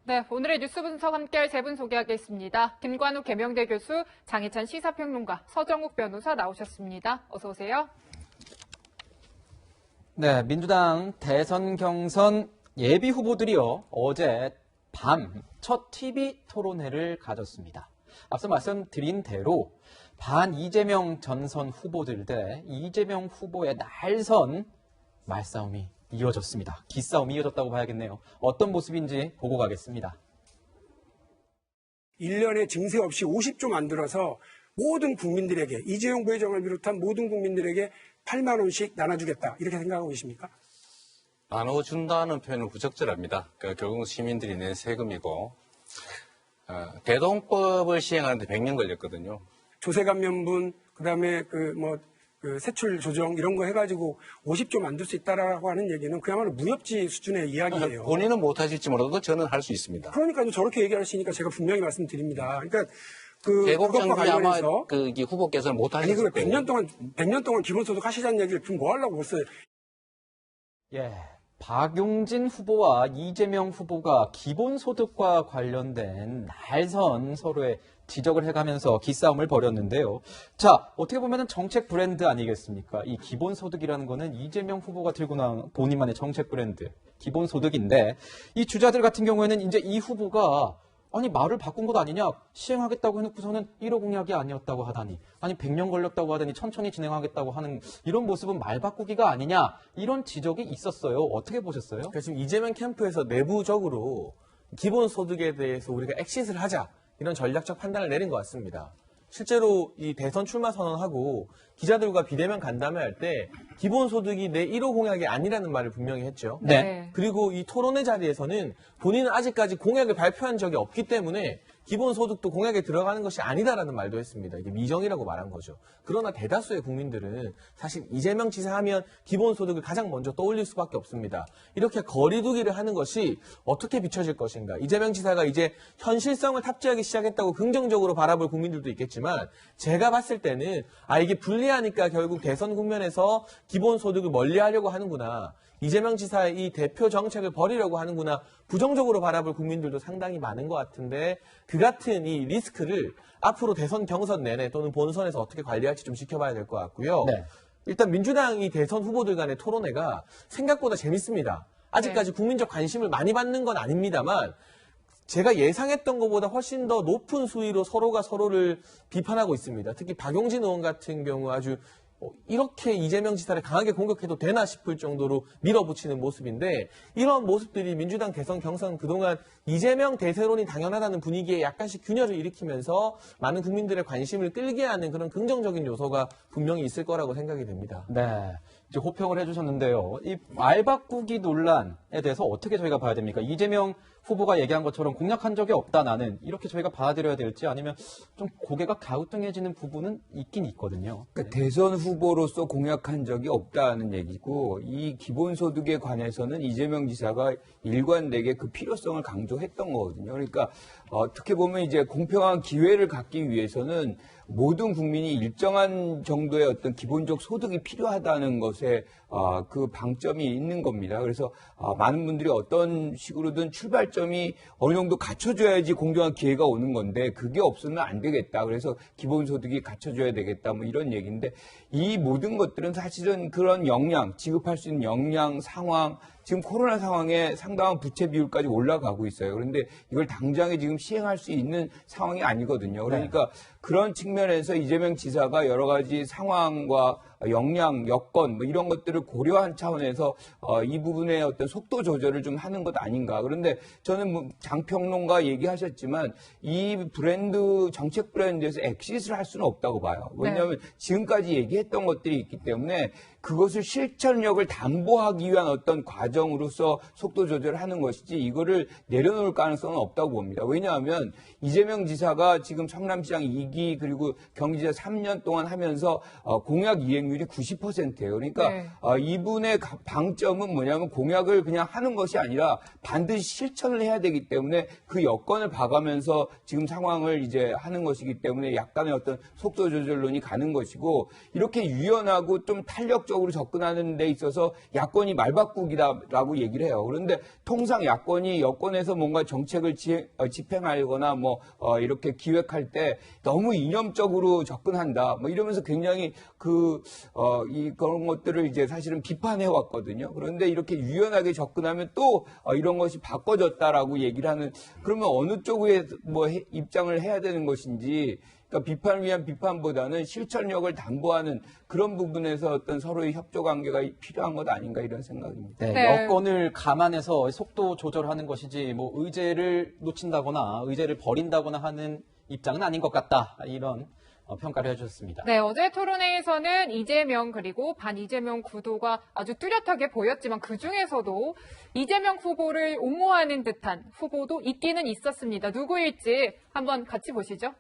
네, 오늘의 뉴스 분석 함께할 세 분 소개하겠습니다. 김관욱 계명대 교수, 장희찬 시사평론가, 서정욱 변호사 나오셨습니다. 어서 오세요. 네, 민주당 대선 경선 예비 후보들이요, 어제 밤 첫 TV 토론회를 가졌습니다. 앞서 말씀드린 대로 반 이재명 전선 후보들 대 이재명 후보의 날선 말싸움이 이어졌습니다. 기싸움이 이어졌다고 봐야겠네요. 어떤 모습인지 보고 가겠습니다. 1년에 증세 없이 50조 만들어서 모든 국민들에게, 이재용 부회장을 비롯한 모든 국민들에게 8만 원씩 나눠주겠다, 이렇게 생각하고 계십니까? 나눠준다는 표현은 부적절합니다. 결국 시민들이 낸 세금이고, 대동법을 시행하는데 100년 걸렸거든요. 조세 감면분, 그다음에 세출 조정 이런 거 해가지고 50조 만들 수 있다라고 하는 얘기는 그야말로 무협지 수준의 이야기예요. 본인은 못하실지 몰라도 저는 할 수 있습니다. 그러니까 저렇게 얘기하시니까 제가 분명히 말씀드립니다. 그러니까 대법정이 그것과 아마 관련해서 후보께서는 못하실 거예요. 100년 동안 기본소득 하시자는 얘기를 지금 뭐 하려고 벌써. 예, 박용진 후보와 이재명 후보가 기본소득과 관련된 날선 서로의 지적을 해가면서 기싸움을 벌였는데요. 자, 어떻게 보면 정책 브랜드 아니겠습니까? 이 기본소득이라는 거는 이재명 후보가 들고 나온 본인만의 정책 브랜드, 기본소득인데, 이 주자들 같은 경우에는 이제 이 후보가 아니 말을 바꾼 것 아니냐, 시행하겠다고 해놓고서는 1호 공약이 아니었다고 하다니, 아니 100년 걸렸다고 하더니 천천히 진행하겠다고 하는 이런 모습은 말 바꾸기가 아니냐, 이런 지적이 있었어요. 어떻게 보셨어요? 그러니까 지금 이재명 캠프에서 내부적으로 기본소득에 대해서 우리가 엑싯을 하자, 이런 전략적 판단을 내린 것 같습니다. 실제로 이 대선 출마 선언하고 기자들과 비대면 간담회 할 때 기본소득이 내 1호 공약이 아니라는 말을 분명히 했죠. 네. 그리고 이 토론회 자리에서는 본인은 아직까지 공약을 발표한 적이 없기 때문에 기본소득도 공약에 들어가는 것이 아니다라는 말도 했습니다. 이게 미정이라고 말한 거죠. 그러나 대다수의 국민들은 사실 이재명 지사 하면 기본소득을 가장 먼저 떠올릴 수밖에 없습니다. 이렇게 거리두기를 하는 것이 어떻게 비춰질 것인가. 이재명 지사가 이제 현실성을 탑재하기 시작했다고 긍정적으로 바라볼 국민들도 있겠지만, 제가 봤을 때는 이게 불리하니까 결국 대선 국면에서 기본소득을 멀리하려고 하는구나, 이재명 지사의 이 대표 정책을 버리려고 하는구나, 부정적으로 바라볼 국민들도 상당히 많은 것 같은데, 그 같은 이 리스크를 앞으로 대선 경선 내내 또는 본선에서 어떻게 관리할지 좀 지켜봐야 될 것 같고요. 네. 일단 민주당이 대선 후보들 간의 토론회가 생각보다 재밌습니다. 아직까지 국민적 관심을 많이 받는 건 아닙니다만, 제가 예상했던 것보다 훨씬 더 높은 수위로 서로가 서로를 비판하고 있습니다. 특히 박용진 의원 같은 경우 아주 이렇게 이재명 지사를 강하게 공격해도 되나 싶을 정도로 밀어붙이는 모습인데, 이런 모습들이 민주당 대선 경선 그동안 이재명 대세론이 당연하다는 분위기에 약간씩 균열을 일으키면서 많은 국민들의 관심을 끌게 하는 그런 긍정적인 요소가 분명히 있을 거라고 생각이 됩니다. 네. 이제 호평을 해주셨는데요. 이 말 바꾸기 논란에 대해서 어떻게 저희가 봐야 됩니까? 이재명 후보가 얘기한 것처럼 공약한 적이 없다 나는, 이렇게 저희가 받아들여야 될지, 아니면 좀 고개가 갸우뚱해지는 부분은 있긴 있거든요. 그러니까 대선 후보로서 공약한 적이 없다는 얘기고, 이 기본소득에 관해서는 이재명 지사가 일관되게 그 필요성을 강조했던 거거든요. 그러니까 어떻게 보면 이제 공평한 기회를 갖기 위해서는 모든 국민이 일정한 정도의 어떤 기본적 소득이 필요하다는 것에 그 방점이 있는 겁니다. 그래서 많은 분들이 어떤 식으로든 출발점이 어느 정도 갖춰줘야지 공정한 기회가 오는 건데, 그게 없으면 안 되겠다. 그래서 기본소득이 갖춰줘야 되겠다. 뭐 이런 얘기인데, 이 모든 것들은 사실은 그런 역량, 지급할 수 있는 역량, 상황, 지금 코로나 상황에 상당한 부채 비율까지 올라가고 있어요. 그런데 이걸 당장에 지금 시행할 수 있는 상황이 아니거든요. 그러니까 그런 측면에서 이재명 지사가 여러 가지 상황과 역량, 여건 뭐 이런 것들을 고려한 차원에서 이 부분의 어떤 속도 조절을 좀 하는 것 아닌가. 그런데 저는 뭐 장평론가 얘기하셨지만 이 브랜드, 정책 브랜드에서 엑싯을 할 수는 없다고 봐요. 왜냐하면 지금까지 얘기했던 것들이 있기 때문에 그것을 실천력을 담보하기 위한 어떤 과정으로서 속도 조절을 하는 것이지, 이거를 내려놓을 가능성은 없다고 봅니다. 왜냐하면 이재명 지사가 지금 성남시장 2기 그리고 경기지사 3년 동안 하면서 공약 이행률이 90%예요. 그러니까 이분의 방점은 뭐냐면 공약을 그냥 하는 것이 아니라 반드시 실천을 해야 되기 때문에 그 여건을 봐가면서 지금 상황을 이제 하는 것이기 때문에 약간의 어떤 속도 조절론이 가는 것이고, 이렇게 유연하고 좀 탄력적으로 접근하는 데 있어서 야권이 말바꾸기다 된다라고 얘기를 해요. 그런데 통상 야권이 여권에서 뭔가 정책을 집행하거나 이렇게 기획할 때 너무 이념적으로 접근한다. 이러면서 굉장히 그런 것들을 이제 사실은 비판해 왔거든요. 그런데 이렇게 유연하게 접근하면 또 이런 것이 바꿔졌다라고 얘기를 하는, 그러면 어느 쪽에 입장을 해야 되는 것인지, 그러니까 비판을 위한 비판보다는 실천력을 담보하는 그런 부분에서 어떤 서로의 협조 관계가 필요한 것 아닌가 이런 생각입니다. 네, 네. 여건을 감안해서 속도 조절하는 것이지 의제를 놓친다거나 의제를 버린다거나 하는 입장은 아닌 것 같다. 이런 평가를 해주셨습니다. 네, 어제 토론회에서는 이재명 그리고 반 이재명 구도가 아주 뚜렷하게 보였지만 그중에서도 이재명 후보를 옹호하는 듯한 후보도 있기는 있었습니다. 누구일지 한번 같이 보시죠.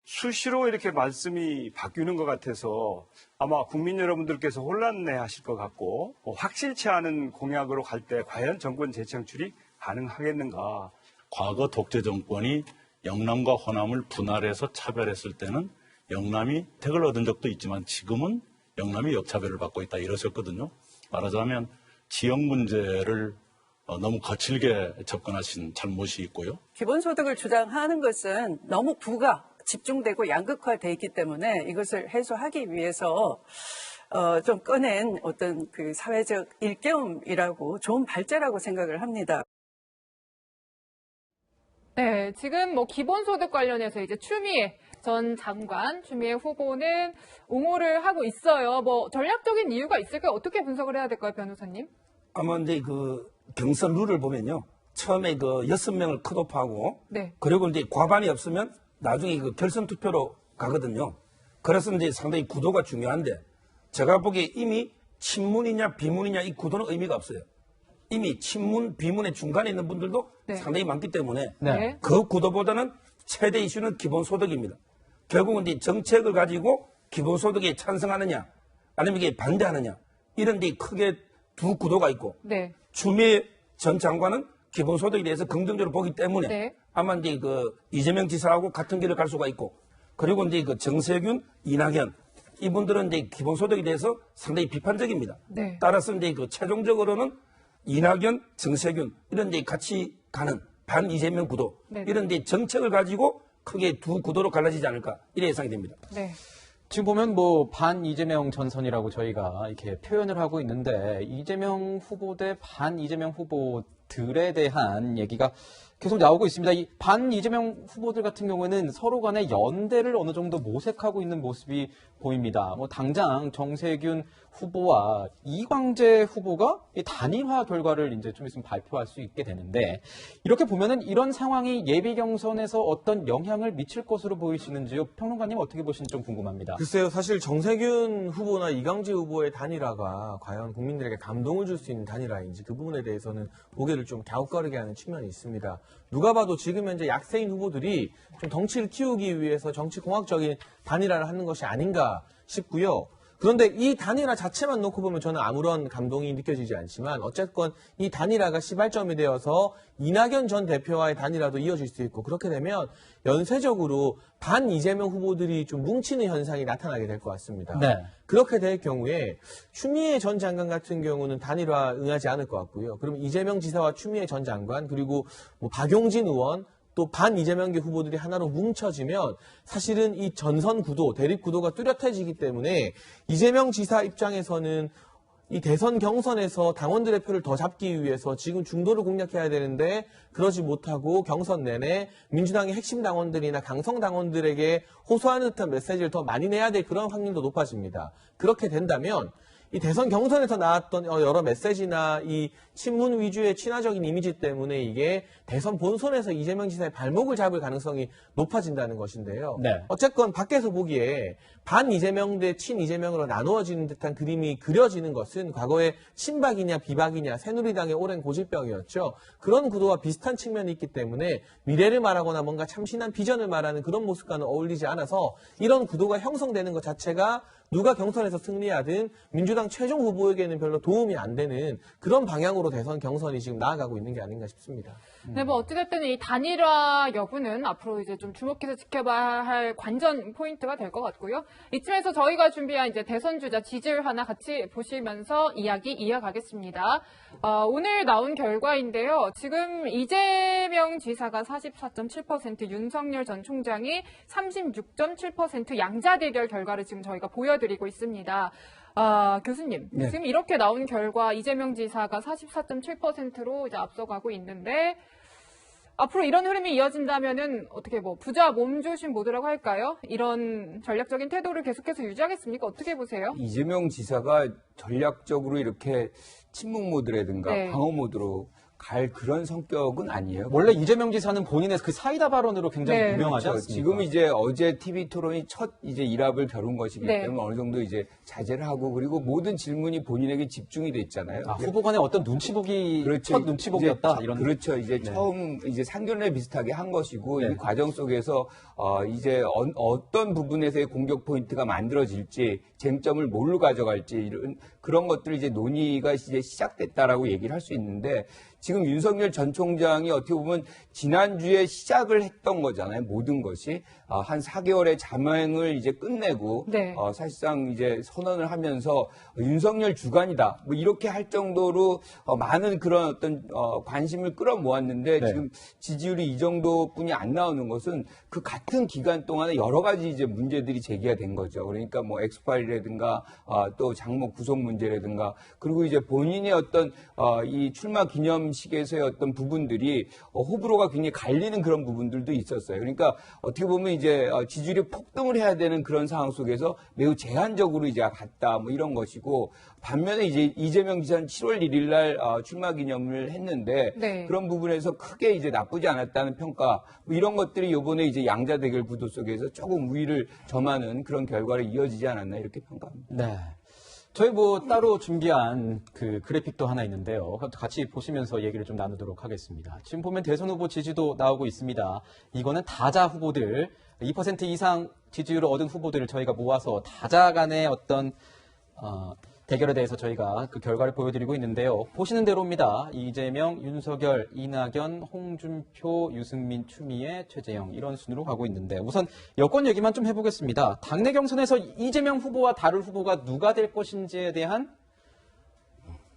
수시로 이렇게 말씀이 바뀌는 것 같아서 아마 국민 여러분들께서 혼란해 하실 것 같고, 확실치 않은 공약으로 갈 때 과연 정권 재창출이 가능하겠는가. 과거 독재 정권이 영남과 호남을 분할해서 차별했을 때는 영남이 혜택을 얻은 적도 있지만 지금은 영남이 역차별을 받고 있다 이러셨거든요. 말하자면 지역 문제를 너무 거칠게 접근하신 잘못이 있고요. 기본소득을 주장하는 것은 너무 부가 집중되고 양극화되어 있기 때문에 이것을 해소하기 위해서 좀 꺼낸 어떤 그 사회적 일깨움이라고 좋은 발제라고 생각을 합니다. 네, 지금 기본소득 관련해서 이제 추미애 전 장관, 추미애 후보는 옹호를 하고 있어요. 전략적인 이유가 있을까요? 어떻게 분석을 해야 될까요, 변호사님? 아마 이제 경선 룰을 보면요. 처음에 6명을 컷오프하고, 네. 그리고 이제 과반이 없으면 나중에 결선 투표로 가거든요. 그래서 이제 상당히 구도가 중요한데, 제가 보기에 이미 친문이냐 비문이냐 이 구도는 의미가 없어요. 이미 친문, 비문의 중간에 있는 분들도 네. 상당히 많기 때문에 네. 그 구도보다는 최대 이슈는 기본소득입니다. 결국은 이제 정책을 가지고 기본소득에 찬성하느냐, 아니면 이게 반대하느냐, 이런 데 크게 두 구도가 있고, 네. 추미애 전 장관은 기본소득에 대해서 긍정적으로 보기 때문에 네. 아마 이제 이재명 지사하고 같은 길을 갈 수가 있고, 그리고 이제 정세균, 이낙연 이분들은 이제 기본소득에 대해서 상당히 비판적입니다. 네. 따라서 이제 최종적으로는 이낙연, 정세균 이런 이제 같이 가는 반 이재명 구도, 네네. 이런 이제 정책을 가지고 크게 두 구도로 갈라지지 않을까 이래 예상이 됩니다. 네. 지금 보면 반 이재명 전선이라고 저희가 이렇게 표현을 하고 있는데 이재명 후보 대 반 이재명 후보들에 대한 얘기가 계속 나오고 있습니다. 이 반 이재명 후보들 같은 경우에는 서로 간의 연대를 어느 정도 모색하고 있는 모습이 보입니다. 당장 정세균 후보와 이광재 후보가 이 단일화 결과를 이제 좀 있으면 발표할 수 있게 되는데, 이렇게 보면은 이런 상황이 예비 경선에서 어떤 영향을 미칠 것으로 보이시는지요? 평론가님 어떻게 보시는지 좀 궁금합니다. 글쎄요, 사실 정세균 후보나 이광재 후보의 단일화가 과연 국민들에게 감동을 줄 수 있는 단일화인지 그 부분에 대해서는 고개를 좀 갸웃거리게 하는 측면이 있습니다. 누가 봐도 지금 현재 약세인 후보들이 좀 덩치를 키우기 위해서 정치공학적인 단일화를 하는 것이 아닌가 싶고요. 그런데 이 단일화 자체만 놓고 보면 저는 아무런 감동이 느껴지지 않지만, 어쨌건 이 단일화가 시발점이 되어서 이낙연 전 대표와의 단일화도 이어질 수 있고, 그렇게 되면 연쇄적으로 반 이재명 후보들이 좀 뭉치는 현상이 나타나게 될 것 같습니다. 네. 그렇게 될 경우에 추미애 전 장관 같은 경우는 단일화 응하지 않을 것 같고요. 그럼 이재명 지사와 추미애 전 장관, 그리고 박용진 의원, 또 반 이재명계 후보들이 하나로 뭉쳐지면 사실은 이 전선 구도, 대립 구도가 뚜렷해지기 때문에 이재명 지사 입장에서는 이 대선 경선에서 당원들의 표를 더 잡기 위해서 지금 중도를 공략해야 되는데 그러지 못하고 경선 내내 민주당의 핵심 당원들이나 강성 당원들에게 호소하는 듯한 메시지를 더 많이 내야 될 그런 확률도 높아집니다. 그렇게 된다면 이 대선 경선에서 나왔던 여러 메시지나 이 친문 위주의 친화적인 이미지 때문에 이게 대선 본선에서 이재명 지사의 발목을 잡을 가능성이 높아진다는 것인데요. 네. 어쨌건 밖에서 보기에 반 이재명 대 친 이재명으로 나누어지는 듯한 그림이 그려지는 것은 과거에 친박이냐 비박이냐 새누리당의 오랜 고질병이었죠. 그런 구도와 비슷한 측면이 있기 때문에 미래를 말하거나 뭔가 참신한 비전을 말하는 그런 모습과는 어울리지 않아서 이런 구도가 형성되는 것 자체가 누가 경선에서 승리하든 민주당 최종 후보에게는 별로 도움이 안 되는 그런 방향으로 대선 경선이 지금 나아가고 있는 게 아닌가 싶습니다. 네, 뭐 어찌됐든 이 단일화 여부는 앞으로 이제 좀 주목해서 지켜봐야 할 관전 포인트가 될 것 같고요. 이쯤에서 저희가 준비한 이제 대선 주자 지지율 하나 같이 보시면서 이야기 이어가겠습니다. 오늘 나온 결과인데요. 지금 이재명 지사가 44.7%, 윤석열 전 총장이 36.7% 양자 대결 결과를 지금 저희가 보여드리고 있습니다. 교수님, 네. 지금 이렇게 나온 결과 이재명 지사가 44.7%로 이제 앞서가고 있는데 앞으로 이런 흐름이 이어진다면은 어떻게 뭐 부자 몸조심 모드라고 할까요? 이런 전략적인 태도를 계속해서 유지하겠습니까? 어떻게 보세요? 이재명 지사가 전략적으로 이렇게 침묵 모드라든가 네. 방어 모드로 갈 그런 성격은 아니에요. 원래 이재명 지사는 본인의 그 사이다 발언으로 굉장히 네. 유명하지 그렇죠. 않습니까? 지금 이제 어제 TV 토론이 첫 이제 일합을 겨룬 것이기 네. 때문에 어느 정도 이제 자제를 하고 그리고 모든 질문이 본인에게 집중이 돼 있잖아요. 후보 간의 어떤 눈치 보기, 그렇죠. 첫 눈치 보기였다. 이제 이런. 그렇죠. 이제 네. 처음 이제 상견례 비슷하게 한 것이고 네. 이 과정 속에서 이제 어떤 부분에서의 공격 포인트가 만들어질지 쟁점을 뭘로 가져갈지 이런 그런 것들이 이제 논의가 이제 시작됐다라고 얘기를 할 수 있는데 지금 윤석열 전 총장이 어떻게 보면 지난주에 시작을 했던 거잖아요. 모든 것이 한 4개월의 잠행을 이제 끝내고 네. 사실상 이제 선언을 하면서 윤석열 주관이다. 뭐 이렇게 할 정도로 많은 그런 어떤 관심을 끌어모았는데 네. 지금 지지율이 이 정도뿐이 안 나오는 것은 그 같은 기간 동안에 여러 가지 이제 문제들이 제기가 된 거죠. 그러니까 뭐 엑스파일이라든가 또 장모 구속 문제라든가 그리고 이제 본인의 어떤 이 출마 기념식에서의 어떤 부분들이 호불호가 굉장히 갈리는 그런 부분들도 있었어요. 그러니까 어떻게 보면 이제 지지율이 폭등을 해야 되는 그런 상황 속에서 매우 제한적으로 이제 갔다 뭐 이런 것이고 반면에 이제 이재명 지사는 7월 1일 날 출마 기념을 했는데 네. 그런 부분에서 크게 이제 나쁘지 않았다는 평가 뭐 이런 것들이 이번에 이제 양자 대결 구도 속에서 조금 우위를 점하는 그런 결과로 이어지지 않았나 이렇게 평가합니다. 네. 저희 뭐 따로 준비한 그 그래픽도 하나 있는데요. 같이 보시면서 얘기를 좀 나누도록 하겠습니다. 지금 보면 대선 후보 지지도 나오고 있습니다. 이거는 다자 후보들, 2% 이상 지지율을 얻은 후보들을 저희가 모아서 다자 간의 어떤 대결에 대해서 저희가 그 결과를 보여드리고 있는데요. 보시는 대로입니다. 이재명, 윤석열, 이낙연, 홍준표, 유승민, 추미애, 최재형 이런 순으로 가고 있는데 우선 여권 얘기만 좀 해보겠습니다. 당내 경선에서 이재명 후보와 다룰 후보가 누가 될 것인지에 대한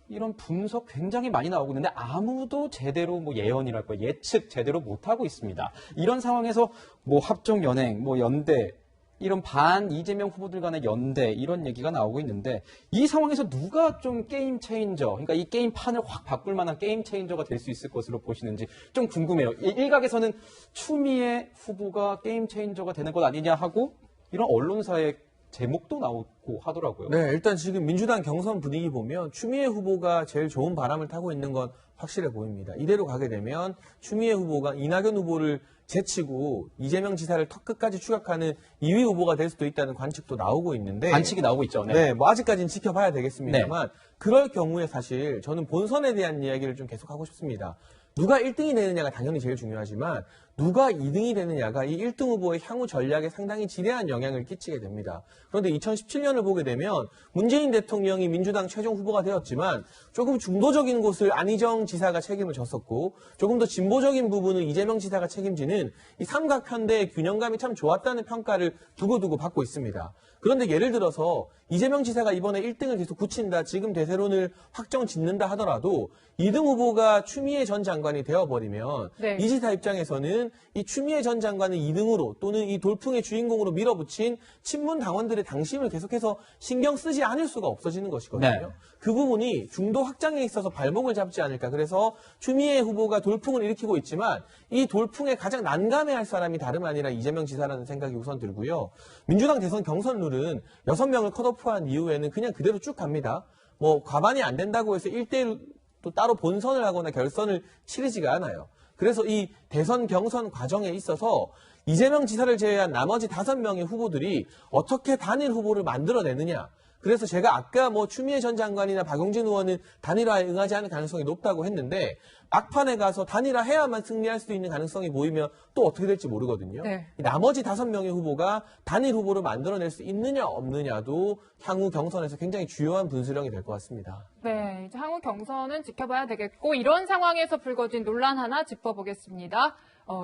이런 분석 굉장히 많이 나오고 있는데 아무도 제대로 뭐 예언이랄까 예측 제대로 못하고 있습니다. 이런 상황에서 뭐 합종 연행, 뭐 연대 이런 반 이재명 후보들 간의 연대 이런 얘기가 나오고 있는데 이 상황에서 누가 좀 게임 체인저, 그러니까 이 게임 판을 확 바꿀 만한 게임 체인저가 될 수 있을 것으로 보시는지 좀 궁금해요. 일각에서는 추미애 후보가 게임 체인저가 되는 것 아니냐 하고 이런 언론사의 제목도 나오고 하더라고요. 네, 일단 지금 민주당 경선 분위기 보면 추미애 후보가 제일 좋은 바람을 타고 있는 건 확실해 보입니다. 이대로 가게 되면 추미애 후보가 이낙연 후보를 제치고 이재명 지사를 턱 끝까지 추격하는 2위 후보가 될 수도 있다는 관측도 나오고 있는데 관측이 나오고 있죠. 네, 뭐 아직까지는 지켜봐야 되겠습니다만 그럴 경우에 사실 저는 본선에 대한 이야기를 좀 계속하고 싶습니다. 누가 1등이 되느냐가 당연히 제일 중요하지만 누가 2등이 되느냐가 이 1등 후보의 향후 전략에 상당히 지대한 영향을 끼치게 됩니다. 그런데 2017년을 보게 되면 문재인 대통령이 민주당 최종 후보가 되었지만 조금 중도적인 곳을 안희정 지사가 책임을 졌었고 조금 더 진보적인 부분을 이재명 지사가 책임지는 이 삼각편대의 균형감이 참 좋았다는 평가를 두고두고 받고 있습니다. 그런데 예를 들어서 이재명 지사가 이번에 1등을 계속 굳힌다, 지금 대세론을 확정 짓는다 하더라도 2등 후보가 추미애 전 장관이 되어버리면 네. 이 지사 입장에서는 이 추미애 전 장관을 2등으로 또는 이 돌풍의 주인공으로 밀어붙인 친문 당원들의 당심을 계속해서 신경 쓰지 않을 수가 없어지는 것이거든요. 네. 그 부분이 중도 확장에 있어서 발목을 잡지 않을까. 그래서 추미애 후보가 돌풍을 일으키고 있지만 이 돌풍에 가장 난감해할 사람이 다름 아니라 이재명 지사라는 생각이 우선 들고요. 민주당 대선 경선 룰은 6명을 컷오프한 이후에는 그냥 그대로 쭉 갑니다. 뭐 과반이 안 된다고 해서 1대1 또 따로 본선을 하거나 결선을 치르지가 않아요. 그래서 이 대선 경선 과정에 있어서 이재명 지사를 제외한 나머지 5명의 후보들이 어떻게 단일 후보를 만들어내느냐. 그래서 제가 아까 뭐 추미애 전 장관이나 박용진 의원은 단일화에 응하지 않을 가능성이 높다고 했는데 막판에 가서 단일화해야만 승리할 수 있는 가능성이 보이면 또 어떻게 될지 모르거든요. 네. 나머지 5명의 후보가 단일 후보를 만들어낼 수 있느냐 없느냐도 향후 경선에서 굉장히 주요한 분수령이 될 것 같습니다. 네, 이제 향후 경선은 지켜봐야 되겠고 이런 상황에서 불거진 논란 하나 짚어보겠습니다.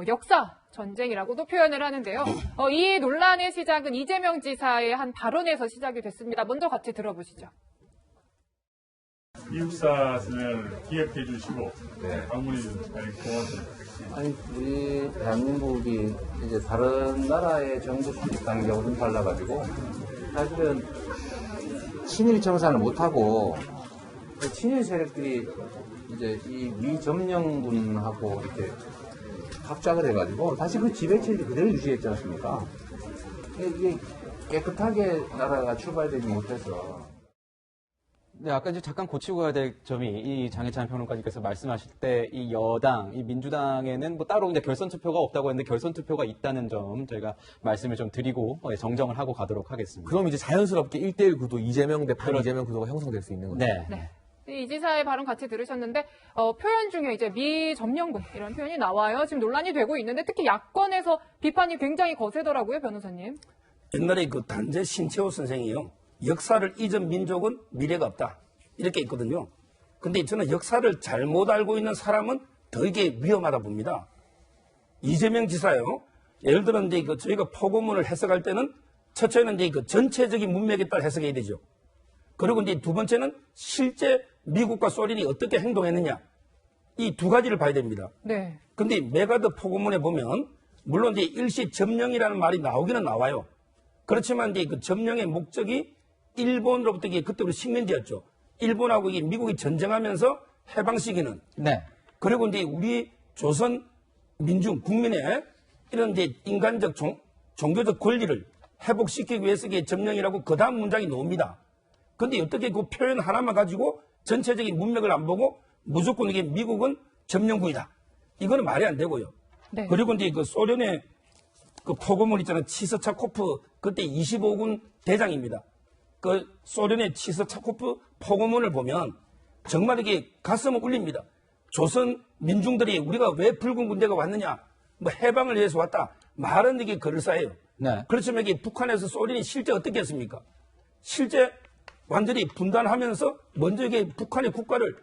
역사 전쟁이라고도 표현을 하는데요. 이 논란의 시작은 이재명 지사의 한 발언에서 시작이 됐습니다. 먼저 같이 들어보시죠. 이육사를 기획해 주시고 방문해 주셔서 고맙습니다. 아니, 우리 대한민국이 이제 다른 나라의 정부 출입하는 경우가 좀 달라가지고 사실은 친일 정산을 못하고 그 친일 세력들이 이제 이 미점령군하고 이렇게 합작을 해가지고 다시 그 지배체를 그대로 유지했지 않습니까? 이게 깨끗하게 나라가 출발되지 못해서. 네, 아까 이제 잠깐 고치고 가야 될 점이 이 장혜찬 평론가님께서 말씀하실 때 이 여당, 이 민주당에는 뭐 따로 이제 결선 투표가 없다고 했는데 결선 투표가 있다는 점 저희가 말씀을 좀 드리고 정정을 하고 가도록 하겠습니다. 그럼 이제 자연스럽게 1대1 구도 이재명 대 반-이재명 구도가 형성될 수 있는 거죠. 네. 네. 이 지사의 발언 같이 들으셨는데 표현 중에 이제 미점령군 이런 표현이 나와요. 지금 논란이 되고 있는데 특히 야권에서 비판이 굉장히 거세더라고요, 변호사님. 옛날에 그 단재 신채호 선생이요. 역사를 잊은 민족은 미래가 없다. 이렇게 있거든요. 근데 저는 역사를 잘못 알고 있는 사람은 더 이게 위험하다 봅니다. 이재명 지사요. 예를 들어 이제 저희가 포고문을 해석할 때는 첫째는 이제 그 전체적인 문맥에 따라 해석해야 되죠. 그리고 이제 두 번째는 실제 미국과 소련이 어떻게 행동했느냐. 이 두 가지를 봐야 됩니다. 네. 근데 메가드 포고문에 보면 물론 이제 일시 점령이라는 말이 나오기는 나와요. 그렇지만 이제 그 점령의 목적이 일본으로부터 이게 그때부터 식민지였죠. 일본하고 이게 미국이 전쟁하면서 해방 시기는. 네. 그리고 이제 우리 조선 민중 국민의 이런 이제 인간적 종교적 권리를 회복시키기 위해서 이게 점령이라고 그 다음 문장이 나옵니다. 근데 어떻게 그 표현 하나만 가지고 전체적인 문맥을 안 보고 무조건 이게 미국은 점령군이다. 이거는 말이 안 되고요. 네. 그리고 이제 그 소련의 그 포고문 있잖아요. 치서차코프 그때 25군 대장입니다. 그 소련의 치서차코프 포고문을 보면 정말 이게 가슴을 울립니다. 조선 민중들이 우리가 왜 붉은 군대가 왔느냐, 뭐 해방을 위해서 왔다. 말은 이게 그럴싸해요. 네. 그렇지만 이게 북한에서 소련이 실제 어떻게 했습니까? 실제 완전히 분단하면서 먼저 이게 북한의 국가를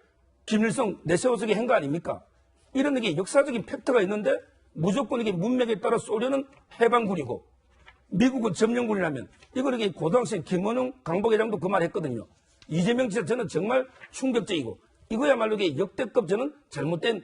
김일성 내세워서게 한 거 아닙니까? 이런 게 역사적인 팩트가 있는데 무조건 이게 문맥에 따라 소련은 해방군이고 미국은 점령군이라면 이걸 이게 고등학생 김원웅 강복회장도 그 말 했거든요. 이재명 지사 저는 정말 충격적이고 이거야말로 이게 역대급 저는 잘못된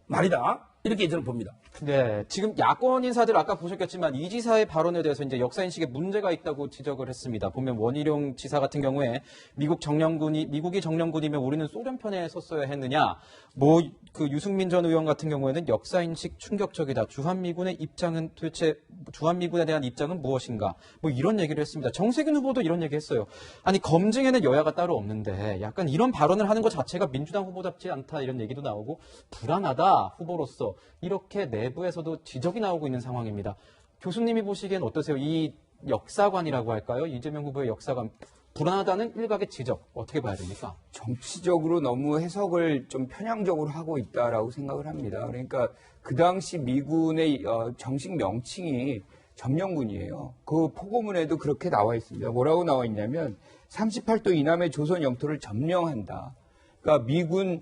말이다. 이렇게 저는 봅니다. 네, 지금 야권 인사들 아까 보셨겠지만 이 지사의 발언에 대해서 이제 역사인식에 문제가 있다고 지적을 했습니다. 보면 원희룡 지사 같은 경우에 미국이 정령군이면 우리는 소련 편에 섰어야 했느냐. 뭐 그 유승민 전 의원 같은 경우에는 역사인식 충격적이다. 주한미군의 입장은 도대체 주한미군에 대한 입장은 무엇인가. 뭐 이런 얘기를 했습니다. 정세균 후보도 이런 얘기했어요. 아니 검증에는 여야가 따로 없는데 약간 이런 발언을 하는 것 자체가 민주당 후보답지 않다 이런 얘기도 나오고 불안하다 후보로서 이렇게 내부에서도 지적이 나오고 있는 상황입니다. 교수님이 보시기엔 어떠세요? 이 역사관이라고 할까요? 이재명 후보의 역사관. 불안하다는 일각의 지적. 어떻게 봐야 됩니까? 정치적으로 너무 해석을 좀 편향적으로 하고 있다라고 생각을 합니다. 그러니까 그 당시 미군의 정식 명칭이 점령군이에요. 그 포고문에도 그렇게 나와 있습니다. 뭐라고 나와 있냐면 38도 이남의 조선 영토를 점령한다. 그러니까 미군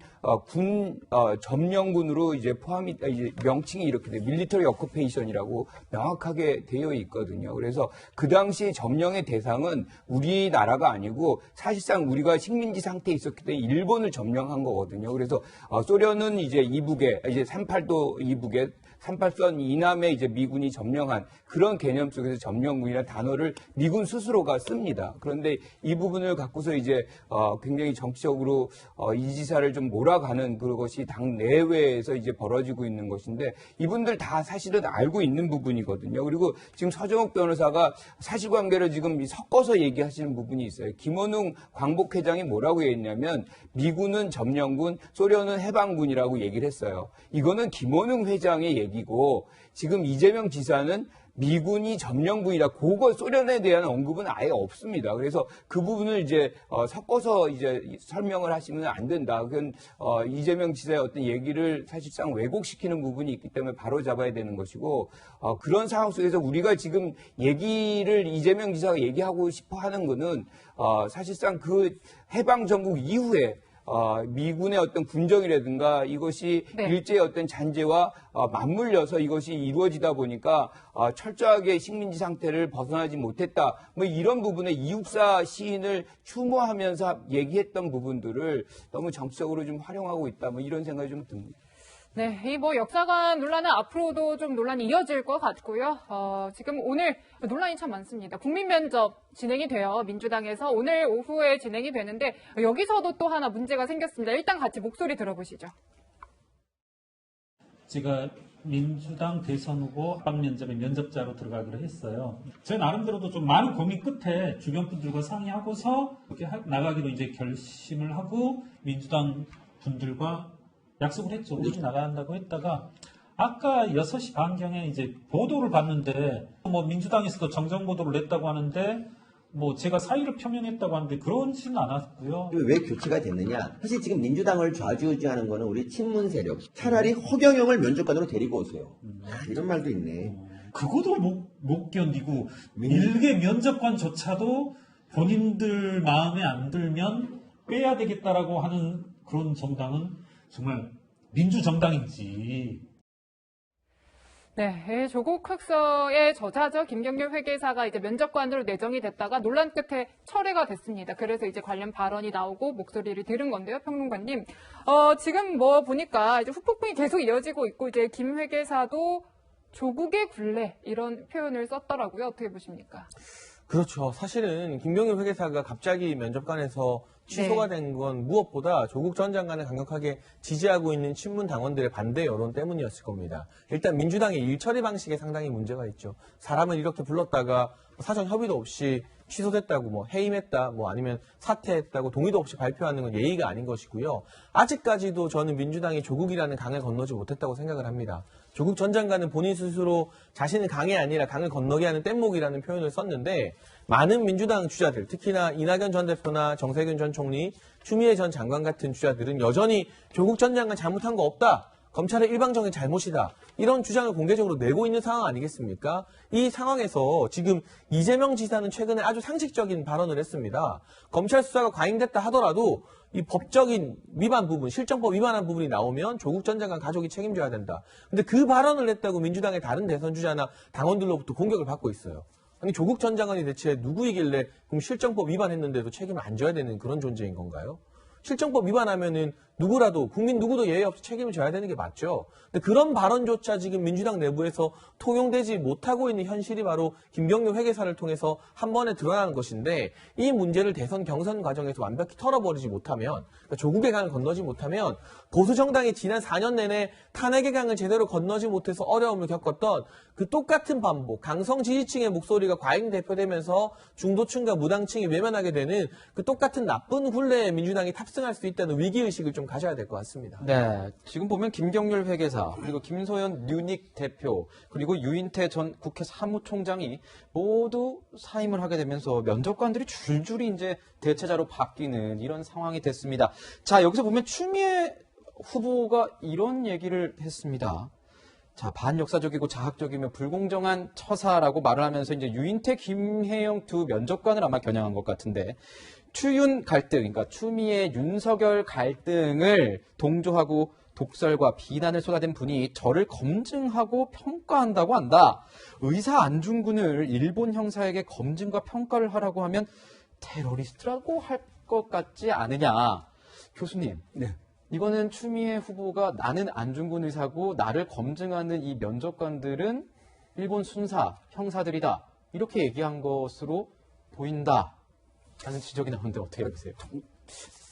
점령군으로 이제 이제 명칭이 이렇게 돼 밀리터리 어쿠페이션이라고 명확하게 되어 있거든요. 그래서 그 당시 점령의 대상은 우리나라가 아니고 사실상 우리가 식민지 상태에 있었기 때문에 일본을 점령한 거거든요. 그래서 소련은 이제 이제 38도 이북에 38선 이남에 이제 미군이 점령한 그런 개념 속에서 점령군이라는 단어를 미군 스스로가 씁니다. 그런데 이 부분을 갖고서 이제 굉장히 정치적으로 이 지사를 좀 몰아가는 그것이 당 내외에서 이제 벌어지고 있는 것인데 이분들 다 사실은 알고 있는 부분이거든요. 그리고 지금 서정욱 변호사가 사실관계를 지금 섞어서 얘기하시는 부분이 있어요. 김원웅 광복회장이 뭐라고 했냐면 미군은 점령군, 소련은 해방군이라고 얘기를 했어요. 이거는 김원웅 회장의 얘기고 지금 이재명 지사는 미군이 점령 부위라 그거 소련에 대한 언급은 아예 없습니다. 그래서 그 부분을 이제 섞어서 이제 설명을 하시면 안 된다. 그건 이재명 지사의 어떤 얘기를 사실상 왜곡시키는 부분이 있기 때문에 바로 잡아야 되는 것이고 그런 상황 속에서 우리가 지금 얘기를 이재명 지사가 얘기하고 싶어 하는 거는 사실상 그 해방 정국 이후에 미군의 어떤 군정이라든가 이것이 네. 일제의 어떤 잔재와 맞물려서 이것이 이루어지다 보니까 철저하게 식민지 상태를 벗어나지 못했다. 뭐 이런 부분에 이육사 시인을 추모하면서 얘기했던 부분들을 너무 정치적으로 좀 활용하고 있다. 뭐 이런 생각이 좀 듭니다. 네, 이 뭐 역사관 논란은 앞으로도 좀 논란이 이어질 것 같고요. 지금 오늘 논란이 참 많습니다. 국민 면접 진행이 돼요. 민주당에서 오늘 오후에 진행이 되는데 여기서도 또 하나 문제가 생겼습니다. 일단 같이 목소리 들어보시죠. 제가 민주당 대선 후보 합방 면접에 면접자로 들어가기로 했어요. 제 나름대로도 좀 많은 고민 끝에 주변 분들과 상의하고서 이렇게 나가기로 이제 결심을 하고 민주당 분들과 약속을 했죠. 우리 나간다고 했다가 아까 6시 반경에 이제 보도를 봤는데 뭐 민주당에서도 정정 보도를 냈다고 하는데 뭐 제가 사의를 표명했다고 하는데 그런지는 않았고요. 왜 교체가 됐느냐? 사실 지금 민주당을 좌지우지하는 거는 우리 친문 세력. 차라리 허경영을 면접관으로 데리고 오세요. 이런 말도 있네. 그것도 못 견디고 일개 면접관조차도 본인들 마음에 안 들면 빼야 되겠다라고 하는 그런 정당은 정말 민주정당인지. 네, 조국 흑서의 저자죠. 김경률 회계사가 이제 면접관으로 내정이 됐다가 논란 끝에 철회가 됐습니다. 그래서 이제 관련 발언이 나오고 목소리를 들은 건데요, 평론가님. 지금 뭐 보니까 이제 후폭풍이 계속 이어지고 있고 이제 김 회계사도 조국의 굴레 이런 표현을 썼더라고요. 어떻게 보십니까? 그렇죠. 사실은 김경률 회계사가 갑자기 면접관에서 취소가 된 건 무엇보다 조국 전 장관을 강력하게 지지하고 있는 친문 당원들의 반대 여론 때문이었을 겁니다. 일단 민주당의 일처리 방식에 상당히 문제가 있죠. 사람을 이렇게 불렀다가 사전 협의도 없이 취소됐다고 뭐 해임했다 뭐 아니면 사퇴했다고 동의도 없이 발표하는 건 예의가 아닌 것이고요. 아직까지도 저는 민주당이 조국이라는 강을 건너지 못했다고 생각을 합니다. 조국 전 장관은 본인 스스로 자신은 강이 아니라 강을 건너게 하는 뗏목이라는 표현을 썼는데 많은 민주당 주자들, 특히나 이낙연 전 대표나 정세균 전 총리, 추미애 전 장관 같은 주자들은 여전히 조국 전 장관 잘못한 거 없다. 검찰의 일방적인 잘못이다. 이런 주장을 공개적으로 내고 있는 상황 아니겠습니까? 이 상황에서 지금 이재명 지사는 최근에 아주 상식적인 발언을 했습니다. 검찰 수사가 과잉됐다 하더라도 이 법적인 위반 부분, 실정법 위반한 부분이 나오면 조국 전 장관 가족이 책임져야 된다. 근데 그 발언을 했다고 민주당의 다른 대선 주자나 당원들로부터 공격을 받고 있어요. 아니 조국 전 장관이 대체 누구이길래 그럼 실정법 위반했는데도 책임을 안 져야 되는 그런 존재인 건가요? 실정법 위반하면은 누구라도 국민 누구도 예외 없이 책임을 져야 되는 게 맞죠. 근데 그런 발언조차 지금 민주당 내부에서 통용되지 못하고 있는 현실이 바로 김경률 회계사를 통해서 한 번에 드러나는 것인데 이 문제를 대선 경선 과정에서 완벽히 털어버리지 못하면 그러니까 조국의 강을 건너지 못하면 보수 정당이 지난 4년 내내 탄핵의 강을 제대로 건너지 못해서 어려움을 겪었던 그 똑같은 반복, 강성 지지층의 목소리가 과잉 대표되면서 중도층과 무당층이 외면하게 되는 그 똑같은 나쁜 굴레에 민주당이 탑승할 수 있다는 위기의식을 좀 가져야 될 것 같습니다. 네, 지금 보면 김경률 회계사, 그리고 김소연 뉴닉 대표, 그리고 유인태 전 국회 사무총장이 모두 사임을 하게 되면서 면접관들이 줄줄이 이제 대체자로 바뀌는 이런 상황이 됐습니다. 자, 여기서 보면 추미애 후보가 이런 얘기를 했습니다. 자, 반역사적이고 자학적이며 불공정한 처사라고 말을 하면서 이제 유인태, 김혜영 두 면접관을 아마 겨냥한 것 같은데 추윤 갈등, 그러니까 추미애, 윤석열 갈등을 동조하고 독설과 비난을 쏟아댄 분이 저를 검증하고 평가한다고 한다. 의사 안중근을 일본 형사에게 검증과 평가를 하라고 하면 테러리스트라고 할 것 같지 않으냐. 교수님, 네. 이거는 추미애 후보가 나는 안중근 의사고 나를 검증하는 이 면접관들은 일본 순사, 형사들이다. 이렇게 얘기한 것으로 보인다. 라는 지적이 나오는데 어떻게 보세요?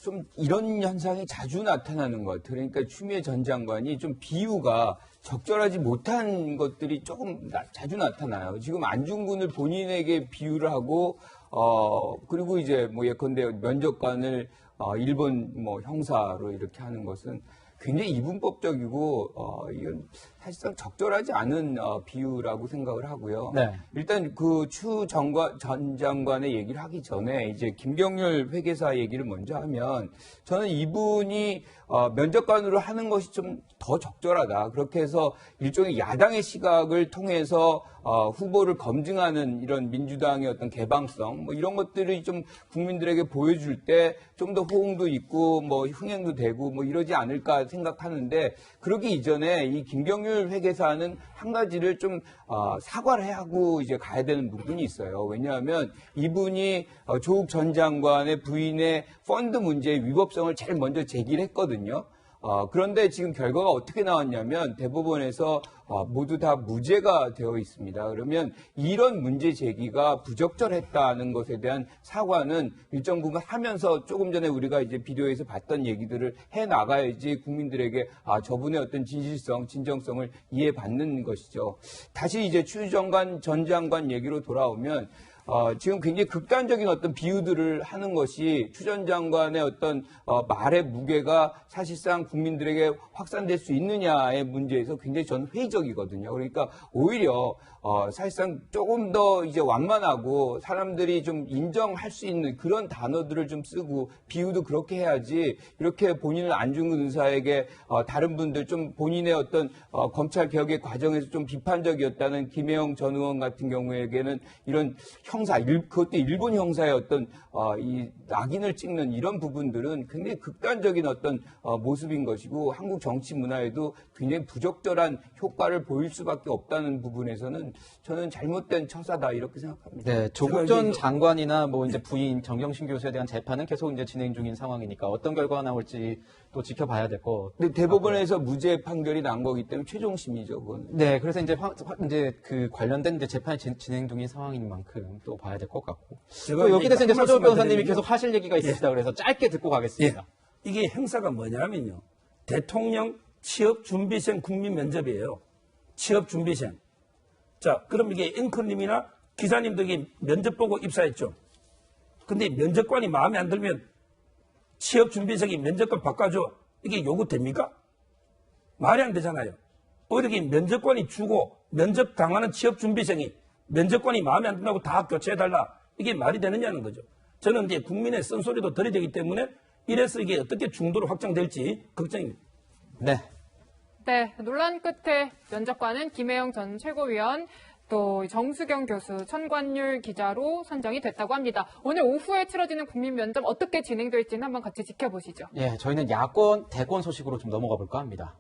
좀 이런 현상이 자주 나타나는 것 같아요. 그러니까 추미애 전 장관이 좀 비유가 적절하지 못한 것들이 조금 자주 나타나요. 지금 안중근을 본인에게 비유를 하고 그리고 이제 뭐 예컨대 면접관을 일본 뭐 형사로 이렇게 하는 것은 굉장히 이분법적이고 이건 사실상 적절하지 않은 비유라고 생각을 하고요. 네. 일단 그 추 전 장관의 얘기를 하기 전에 이제 김경률 회계사 얘기를 먼저 하면 저는 이분이 면접관으로 하는 것이 좀 더 적절하다. 그렇게 해서 일종의 야당의 시각을 통해서 후보를 검증하는 이런 민주당의 어떤 개방성 뭐 이런 것들이 좀 국민들에게 보여줄 때 좀 더 호응도 있고 뭐 흥행도 되고 뭐 이러지 않을까 생각하는데 그러기 이전에 이 김경률 회계사는 한 가지를 좀 사과를 하고 이제 가야 되는 부분이 있어요. 왜냐하면 이분이 조국 전 장관의 부인의 펀드 문제의 위법성을 제일 먼저 제기를 했거든요. 그런데 지금 결과가 어떻게 나왔냐면 대법원에서 모두 다 무죄가 되어 있습니다. 그러면 이런 문제 제기가 부적절했다는 것에 대한 사과는 일정 부분 하면서 조금 전에 우리가 이제 비디오에서 봤던 얘기들을 해 나가야지 국민들에게 저분의 어떤 진실성, 진정성을 이해받는 것이죠. 다시 이제 추 전 장관 얘기로 돌아오면 지금 굉장히 극단적인 어떤 비유들을 하는 것이 추 전 장관의 어떤 말의 무게가 사실상 국민들에게 확산될 수 있느냐의 문제에서 굉장히 저는 회의적이거든요. 그러니까 오히려 사실상 조금 더 이제 완만하고 사람들이 좀 인정할 수 있는 그런 단어들을 좀 쓰고 비유도 그렇게 해야지 이렇게 본인을 안중근 의사에게 다른 분들 좀 본인의 어떤 검찰 개혁의 과정에서 좀 비판적이었다는 김혜영 전 의원 같은 경우에게는 이런 형사, 그것도 일본 형사의 어떤 이 낙인을 찍는 이런 부분들은 굉장히 극단적인 어떤 모습인 것이고 한국 정치 문화에도 굉장히 부적절한 효과를 보일 수밖에 없다는 부분에서는 저는 잘못된 처사다 이렇게 생각합니다. 네, 조국 전 장관이나 뭐 이제 부인 정경심 교수에 대한 재판은 계속 이제 진행 중인 상황이니까 어떤 결과가 나올지 또 지켜봐야 될 거. 근데 대법원에서 무죄 판결이 난 거기 때문에 최종심이죠, 그건. 네, 그래서 이제 그 관련된 이제 재판이 진행 중인 상황인 만큼 또 봐야 될 것 같고. 또 여기 대해서 이제 서정훈 변호사님이 계속 하실 얘기가 있으시다 그래서 짧게 듣고 가겠습니다. 이게 행사가 뭐냐면요. 대통령 취업준비생 국민 면접이에요. 취업준비생. 자, 그럼 이게 앵커님이나 기자님도 이게 면접 보고 입사했죠. 근데 면접관이 마음에 안 들면 취업준비생이 면접관 바꿔줘. 이게 요구됩니까? 말이 안 되잖아요. 어떻게 면접관이 주고 면접 당하는 취업준비생이 면접관이 마음에 안 든다고 다 교체해달라. 이게 말이 되느냐는 거죠. 저는 이제 국민의 쓴소리도 들어야 되기 때문에 이래서 이게 어떻게 중도로 확장될지 걱정입니다. 네. 네, 논란 끝에 면접관은 김혜영 전 최고위원, 또 정수경 교수, 천관율 기자로 선정이 됐다고 합니다. 오늘 오후에 치러지는 국민 면접 어떻게 진행될지는 한번 같이 지켜보시죠. 예, 저희는 야권, 대권 소식으로 좀 넘어가 볼까 합니다.